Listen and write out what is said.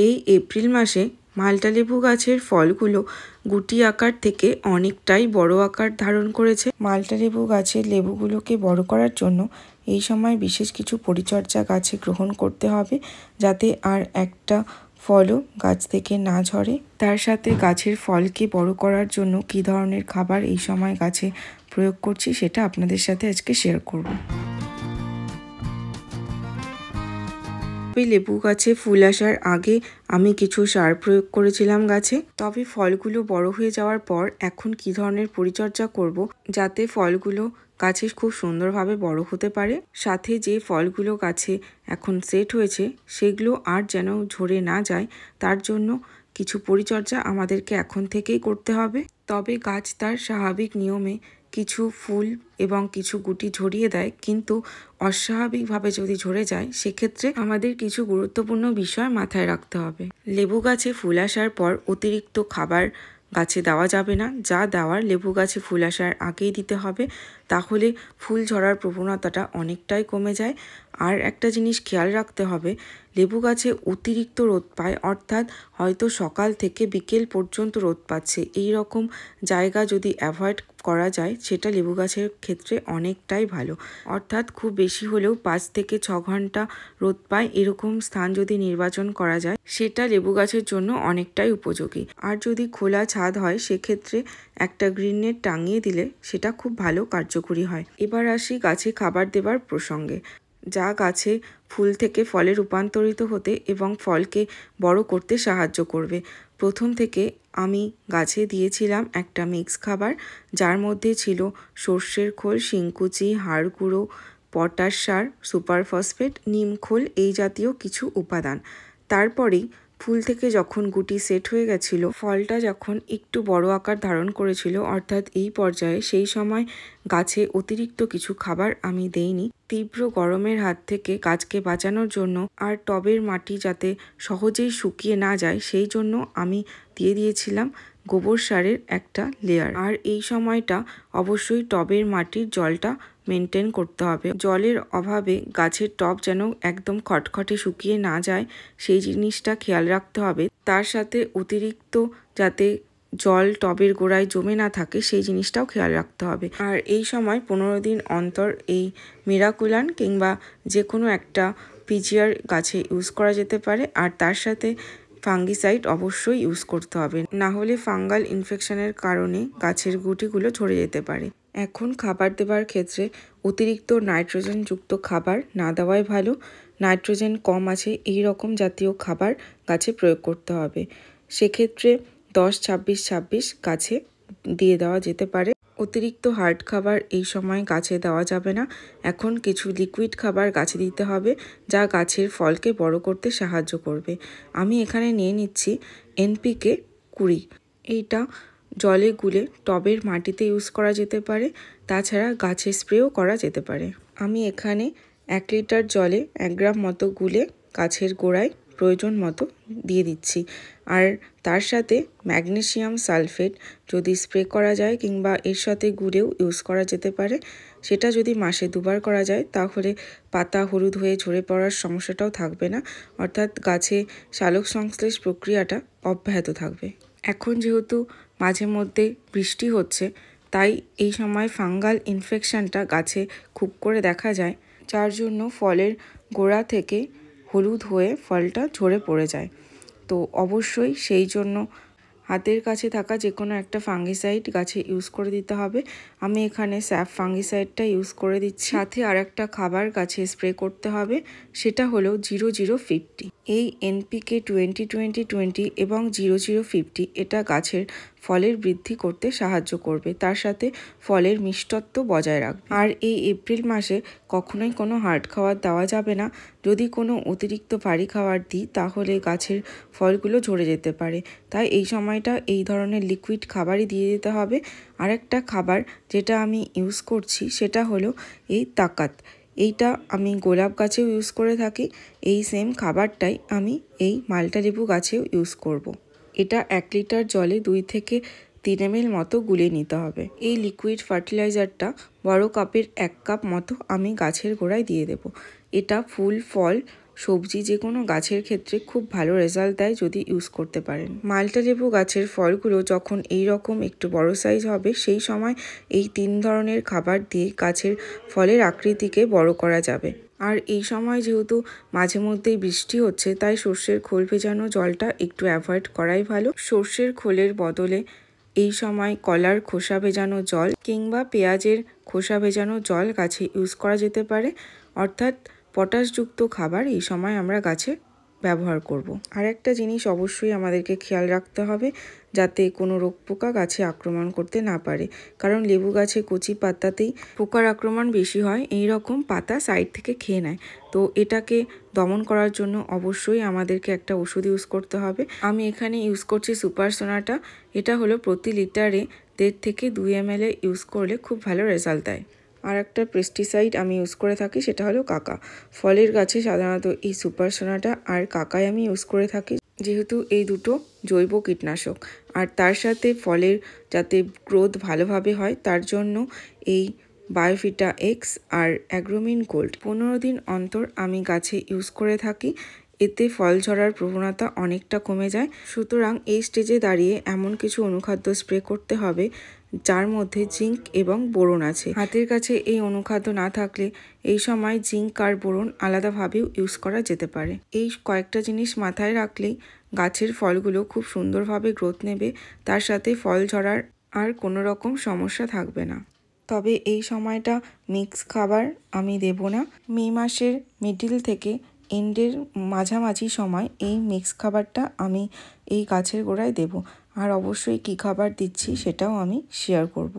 এই এপ্রিল মাসে মাল্টা লেবু গাছের ফলগুলো গুটি আকার থেকে অনেকটাই বড় আকার ধারণ করেছে। মাল্টা লেবু গাছের লেবুগুলোকে বড় করার জন্য এই সময় বিশেষ কিছু পরিচর্যা গাছে গ্রহণ করতে হবে, যাতে আর একটা ফলও গাছ থেকে না ঝরে। তার সাথে গাছের ফলকে বড় করার জন্য কী ধরনের খাবার এই সময় গাছে প্রয়োগ করছি সেটা আপনাদের সাথে আজকে শেয়ার করব। লেবু গাছে ফুল আসার আগে আমি কিছু সার প্রয়োগ করেছিলাম গাছে, তবে ফলগুলো বড় হয়ে যাওয়ার পর এখন কী ধরনের পরিচর্যা করব যাতে ফলগুলো গাছে খুব সুন্দরভাবে বড় হতে পারে, সাথে যে ফলগুলো গাছে এখন সেট হয়েছে সেগুলো আর যেন ঝরে না যায় তার জন্য কিছু পরিচর্যা আমাদেরকে এখন থেকেই করতে হবে। তবে গাছ তার স্বাভাবিক নিয়মে কিছু ফুল এবং কিছু গুটি ঝরিয়ে দেয়, কিন্তু অস্বাভাবিকভাবে যদি ঝরে যায় সেক্ষেত্রে আমাদের কিছু গুরুত্বপূর্ণ বিষয় মাথায় রাখতে হবে। লেবু গাছে ফুল আসার পর অতিরিক্ত খাবার গাছে দেওয়া যাবে না, যা দেওয়ার লেবু গাছে ফুল আসার আগেই দিতে হবে, তাহলে ফুল ঝরার প্রবণতাটা অনেকটাই কমে যায়। আর একটা জিনিস খেয়াল রাখতে হবে, লেবু গাছে অতিরিক্ত রোদ পায়, অর্থাৎ হয়তো সকাল থেকে বিকেল পর্যন্ত রোদ পাচ্ছে, এই রকম জায়গা যদি অ্যাভয়েড করা যায় সেটা লেবু গাছের ক্ষেত্রে অনেকটাই ভালো। অর্থাৎ খুব বেশি হলেও 5 থেকে 6 ঘন্টা রোদ পায় এরকম স্থান যদি নির্বাচন করা যায় সেটা লেবু গাছের জন্য অনেকটাই উপযোগী। আর যদি খোলা ছাদ হয় সেক্ষেত্রে একটা গ্রিন নেট টাঙিয়ে দিলে সেটা খুব ভালো কার্যকরী হয়। এবার আসি গাছে খাবার দেবার প্রসঙ্গে, যা গাছে ফুল থেকে ফলে রূপান্তরিত হতে এবং ফলকে বড় করতে সাহায্য করবে। প্রথম থেকে আমি গাছে দিয়েছিলাম একটা মিক্স খাবার, যার মধ্যে ছিল সর্ষের খোল, শিংকুচি, হাড় গুঁড়ো, পটাশ সার, সুপার ফসফেট, নিমখোল এই জাতীয় কিছু উপাদান। তারপরেই ফুল থেকে যখন গুটি সেট হয়ে গেছিল, ফলটা যখন একটু বড় আকার ধারণ করেছিল, অর্থাৎ এই পর্যায়ে, সেই সময় গাছে অতিরিক্ত কিছু খাবার আমি দেইনি। তীব্র গরমের হাত থেকে গাছকে বাঁচানোর জন্য আর টবের মাটি যাতে সহজেই শুকিয়ে না যায় সেই জন্য আমি দিয়ে দিয়েছিলাম গোবর সারের একটা লেয়ার। আর এই সময়টা অবশ্যই টবের মাটির জলটা মেনটেন করতে হবে। জলের অভাবে গাছের টব যেন একদম খটখটে শুকিয়ে না যায় সেই জিনিসটা খেয়াল রাখতে হবে। তার সাথে অতিরিক্ত যাতে জল টবের গোড়ায় জমে না থাকে সেই জিনিসটাও খেয়াল রাখতে হবে। আর এই সময় 15 দিন অন্তর এই মিরাকুলান কিংবা যে কোনো একটা পিজিআর গাছে ইউজ করা যেতে পারে, আর তার সাথে ফাঙ্গিসাইড অবশ্যই ইউজ করতে হবে, না হলে ফাঙ্গাল ইনফেকশনের কারণে গাছের গুটিগুলো ঝরে যেতে পারে। এখন খাবার দেওয়ার ক্ষেত্রে অতিরিক্ত নাইট্রোজেনযুক্ত খাবার না দেওয়াই ভালো। নাইট্রোজেন কম আছে এই রকম জাতীয় খাবার গাছে প্রয়োগ করতে হবে। সেক্ষেত্রে 10-26-26 গাছে দিয়ে দেওয়া যেতে পারে। অতিরিক্ত হার্ড খাবার এই সময় গাছে দেওয়া যাবে না। এখন কিছু লিকুইড খাবার গাছে দিতে হবে যা গাছের ফলকে বড় করতে সাহায্য করবে। আমি এখানে নিয়ে নিচ্ছি NPK 20। এইটা জলে গুলে টবের মাটিতে ইউজ করা যেতে পারে, তাছাড়া গাছে স্প্রেও করা যেতে পারে। আমি এখানে 1 লিটার জলে 1 গ্রাম মতো গুলে গাছের গোড়ায় প্রয়োজন মতো দিয়ে দিচ্ছি। আর তার সাথে ম্যাগনেসিয়াম সালফেট যদি স্প্রে করা যায় কিংবা এর সাথে গুঁড়েও ইউজ করা যেতে পারে, সেটা যদি মাসে 2 বার করা যায় তাহলে পাতা হলুদ হয়ে ঝরে পড়ার সমস্যাটাও থাকবে না, অর্থাৎ গাছে সালোক সংশ্লেষ প্রক্রিয়াটা অব্যাহত থাকবে। এখন যেহেতু মাঝে মধ্যে বৃষ্টি হচ্ছে, তাই এই সময় ফাঙ্গাল ইনফেকশানটা গাছে খুব করে দেখা যায়, যার জন্য ফলের গোড়া থেকে হলুদ হয়ে ফলটা ঝরে পড়ে যায়। তো অবশ্যই সেই জন্য হাতের কাছে থাকা যে কোনো একটা ফাঙ্গিসাইড গাছে ইউজ করে দিতে হবে। আমি এখানে স্যাপ ফাঙ্গিসাইডটা ইউজ করে দিচ্ছি। সাথে আর একটা খাবার গাছে স্প্রে করতে হবে, সেটা হলো 0050। এই NPK 20-20-20 এবং 0050 এটা গাছের ফলের বৃদ্ধি করতে সাহায্য করবে, তার সাথে ফলের মিষ্টত্ব বজায় রাখবে। আর এই এপ্রিল মাসে কখনোই কোনো হার্ড খাবার দেওয়া যাবে না। যদি কোনো অতিরিক্ত ভারী খাবার দিই তাহলে গাছের ফলগুলো ঝরে যেতে পারে, তাই এই সময়টা এই ধরনের লিকুইড খাবারই দিয়ে দিতে হবে। আরেকটা খাবার যেটা আমি ইউজ করছি সেটা হলো এই তাকাত। এইটা আমি গোলাপ গাছেও ইউজ করে থাকি, এই সেম খাবারটাই আমি এই মাল্টা লেবু গাছেও ইউজ করব। এটা 1 লিটার জলে 2 থেকে 3 ml মতো গুলিয়ে নিতে হবে। এই লিকুইড ফার্টিলাইজারটা বড় কাপের 1 কাপ মতো আমি গাছের গোড়ায় দিয়ে দেব। এটা ফুল ফল সবজি যে কোনো গাছের ক্ষেত্রে খুব ভালো রেজাল্ট দেয় যদি ইউজ করতে পারেন। মাল্টা লেবু গাছের ফলগুলো যখন এই রকম একটু বড় সাইজ হবে সেই সময় এই 3 ধরনের খাবার দিয়ে গাছের ফলের আকৃতিকে বড় করা যাবে। আর এই সময় যেহেতু মাঝে মধ্যেই বৃষ্টি হচ্ছে তাই সর্ষের খোল ভেজানো জলটা একটু অ্যাভয়েড করাই ভালো। সর্ষের খোলের বদলে এই সময় কলার খোসা ভেজানো জল কিংবা পেঁয়াজের খোসা ভেজানো জল গাছে ইউজ করা যেতে পারে, অর্থাৎ পটাশযুক্ত খাবার এই সময় আমরা গাছে ব্যবহার করব। আর একটা জিনিস অবশ্যই আমাদেরকে খেয়াল রাখতে হবে যাতে কোনো রোগ পোকা গাছে আক্রমণ করতে না পারে, কারণ লেবু গাছে কচি পাতাতেই পোকার আক্রমণ বেশি হয়, এই রকম পাতা সাইড থেকে খেয়ে নেয়। তো এটাকে দমন করার জন্য অবশ্যই আমাদেরকে একটা ওষুধ ইউজ করতে হবে। আমি এখানে ইউজ করছি সুপার সোনাটা। এটা হলো প্রতি লিটারে 1.5 থেকে 2 ml ইউজ করলে খুব ভালো রেজাল্ট দেয়। আর একটা পেস্টিসাইড আমি ইউজ করে থাকি, সেটা হলো কাকা। ফলের গাছে সাধারণত এই সুপার সোনাটা আর কাকাই আমি ইউজ করে থাকি, যেহেতু এই দুটো জৈব কীটনাশক। আর তার সাথে ফলের যাতে গ্রোথ ভালোভাবে হয় তার জন্য এই বায়োভিটা এক্স আর অ্যাগ্রোমিন গোল্ড 15 দিন অন্তর আমি গাছে ইউজ করে থাকি। এতে ফল ঝরার প্রবণতা অনেকটা কমে যায়। সুতরাং এই স্টেজে দাঁড়িয়ে এমন কিছু অনুখাদ্য স্প্রে করতে হবে যার মধ্যে জিঙ্ক এবং বোরন আছে। হাতের কাছে এই অনুখাদ্য না থাকলে এই সময় জিঙ্ক আর বোরন আলাদাভাবেও ইউজ করা যেতে পারে। এই কয়েকটা জিনিস মাথায় রাখলেই গাছের ফলগুলো খুব সুন্দরভাবে গ্রোথ নেবে, তার সাথে ফল ঝরার আর কোনো রকম সমস্যা থাকবে না। তবে এই সময়টা মিক্স খাবার আমি দেব না। মে মাসের মিডল থেকে এন্ডের মাঝামাঝি সময় এই মিক্স খাবারটা আমি এই গাছের গোড়ায় দেব। আর অবশ্যই কী খাবার দিচ্ছি সেটাও আমি শেয়ার করব।